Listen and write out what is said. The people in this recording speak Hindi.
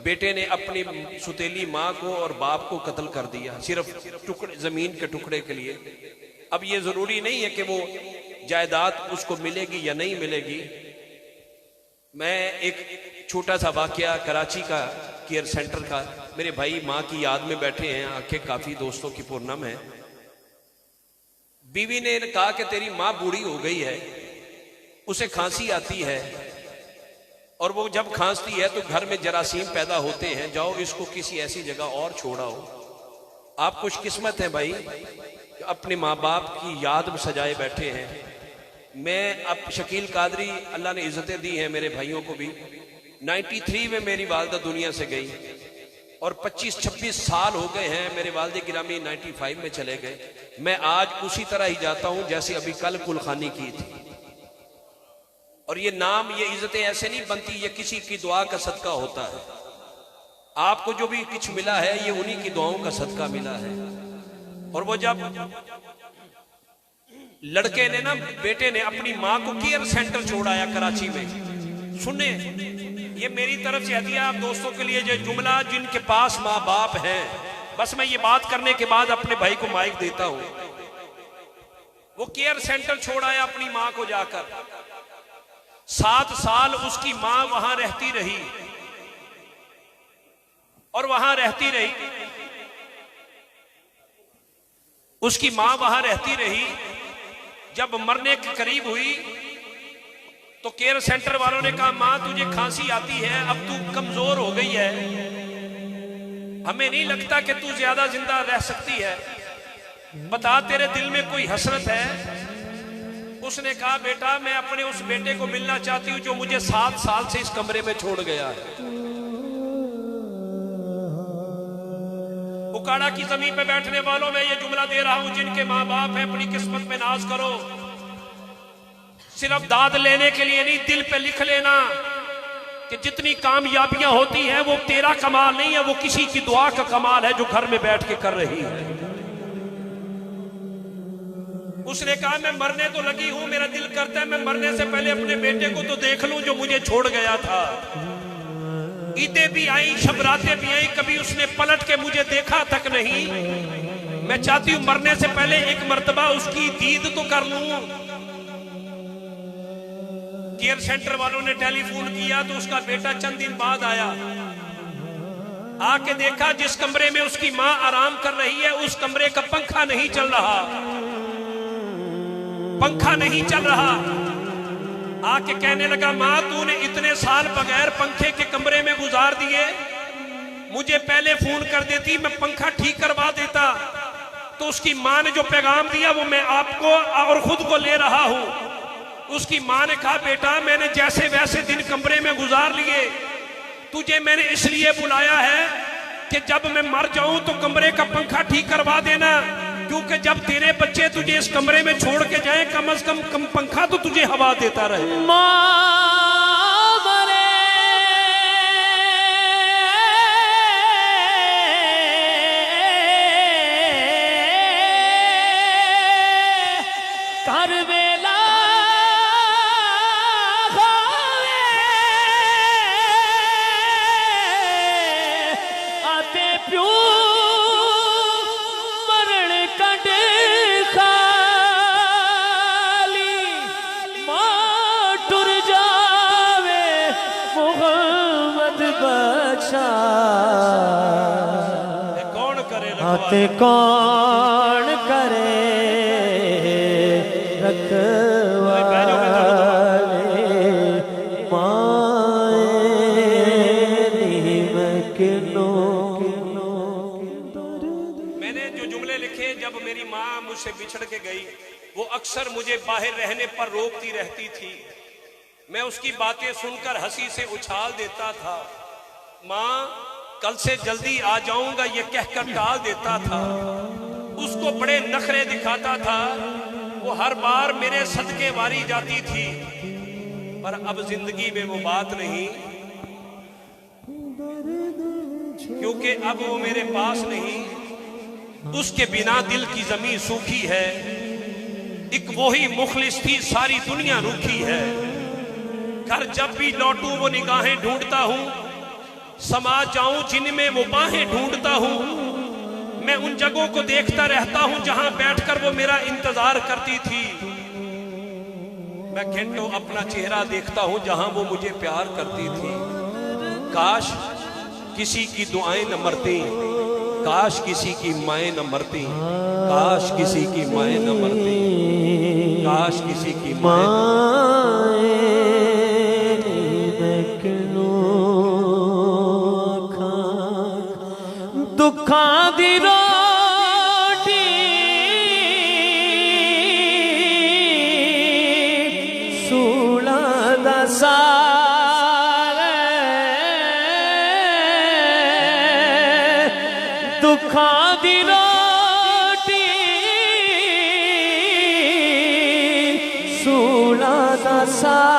बेटे ने अपनी सुतेली माँ को और बाप को कत्ल कर दिया सिर्फ टुकड़े, जमीन के टुकड़े के लिए। अब ये जरूरी नहीं है कि वो जायदाद उसको मिलेगी या नहीं मिलेगी। मैं एक छोटा सा वाकया कराची का केयर सेंटर का, मेरे भाई माँ की याद में बैठे हैं, आंखें काफी दोस्तों की पूर्णम है। बीवी ने कहा कि तेरी माँ बूढ़ी हो गई है, उसे खांसी आती है और वो जब खांसती है तो घर में जरासीम पैदा होते हैं, जाओ इसको किसी ऐसी जगह और छोड़ाओ। आप खुशकिस्मत हैं भाई, अपने माँ बाप की याद में सजाए बैठे हैं। मैं अब शकील कादरी, अल्लाह ने इज्जतें दी हैं मेरे भाइयों को भी। 93 में मेरी वालदा दुनिया से गई और 25-26 साल हो गए हैं मेरे वालिद गिरामी 95 में चले गए। मैं आज उसी तरह ही जाता हूं जैसे अभी कल कुलखानी की थी। और ये नाम, ये इज्जतें ऐसे नहीं बनती, ये किसी की दुआ का सदका होता है। आपको जो भी कुछ मिला है ये उन्हीं की दुआओं का सदका मिला है। और वो जब लड़के ने ना, बेटे ने अपनी माँ को केयर सेंटर छोड़ाया कराची में। सुने, ये मेरी तरफ से हदिया आप दोस्तों के लिए, जो जुमला जिनके पास माँ बाप हैं, बस मैं ये बात करने के बाद अपने भाई को माइक देता हूं। वो केयर सेंटर छोड़ाया अपनी माँ को जाकर, 7 साल उसकी मां वहां रहती रही और वहां रहती रही, उसकी मां वहां रहती रही। जब मरने के करीब हुई तो केयर सेंटर वालों ने कहा, मां तुझे खांसी आती है, अब तू कमजोर हो गई है, हमें नहीं लगता कि तू ज्यादा जिंदा रह सकती है, बता तेरे दिल में कोई हसरत है। उसने कहा, बेटा मैं अपने उस बेटे को मिलना चाहती हूं जो मुझे 7 साल से इस कमरे में छोड़ गया है। उकाड़ा की जमीन पे बैठने वालों में ये जुमला दे रहा हूं, जिनके माँ बाप है अपनी किस्मत में नाज करो। सिर्फ दाद लेने के लिए नहीं, दिल पे लिख लेना कि जितनी कामयाबियां होती हैं वो तेरा कमाल नहीं है, वो किसी की दुआ का कमाल है जो घर में बैठ के कर रही है। उसने कहा, मैं मरने तो लगी हूं, मेरा दिल करता है मैं मरने से पहले अपने बेटे को तो देख लूं जो मुझे छोड़ गया था। ईदें भी आई, शबरातें भी आई, कभी उसने पलट के मुझे देखा तक नहीं। मैं चाहती हूं मरने से पहले एक मर्तबा उसकी दीद तो कर लूं। केयर सेंटर वालों ने टेलीफोन किया तो उसका बेटा चंद दिन बाद आया। आके देखा जिस कमरे में उसकी मां आराम कर रही है उस कमरे का पंखा नहीं चल रहा, पंखा नहीं चल रहा। आके कहने लगा, मां तूने इतने साल बगैर पंखे के कमरे में गुजार दिए, मुझे पहले फोन कर देती, मैं पंखा ठीक करवा देता। तो उसकी मां ने जो पैगाम दिया वो मैं आपको और खुद को ले रहा हूं। उसकी मां ने कहा, बेटा मैंने जैसे वैसे दिन कमरे में गुजार लिए, तुझे मैंने इसलिए बुलाया है कि जब मैं मर जाऊं तो कमरे का पंखा ठीक करवा देना, क्योंकि जब तेरे बच्चे तुझे इस कमरे में छोड़ के जाएं, कम से कम पंखा तो तुझे हवा देता रहे। माँ मरे कर वेला आते प्यू आते कौन करे रखवाले मैंने जो जुमले लिखे जब मेरी माँ मुझसे बिछड़ के गई, वो अक्सर मुझे बाहर रहने पर रोकती रहती थी। मैं उसकी बातें सुनकर हंसी से उछाल देता था। माँ कल से जल्दी आ जाऊंगा ये कहकर टाल देता था। उसको बड़े नखरे दिखाता था, वो हर बार मेरे सदके वारी जाती थी। पर अब जिंदगी में वो बात नहीं, क्योंकि अब वो मेरे पास नहीं। उसके बिना दिल की जमीन सूखी है, एक वही मुखलिस थी सारी दुनिया रूखी है। घर जब भी लौटूं वो निगाहें ढूंढता हूं, समा जाऊं जिनमें वो बाहें ढूंढता हूं। मैं उन जगहों को देखता रहता हूं जहां बैठकर वो मेरा इंतजार करती थी। मैं घंटों अपना चेहरा देखता हूं जहां वो मुझे प्यार करती थी। काश किसी की दुआएं न मरती, काश किसी की माएं न मरती, काश किसी की माएं न मरती, काश किसी की माएं दुखां दी रोटी सूला दा साग, दुखां दी रोटी सूला दा साग।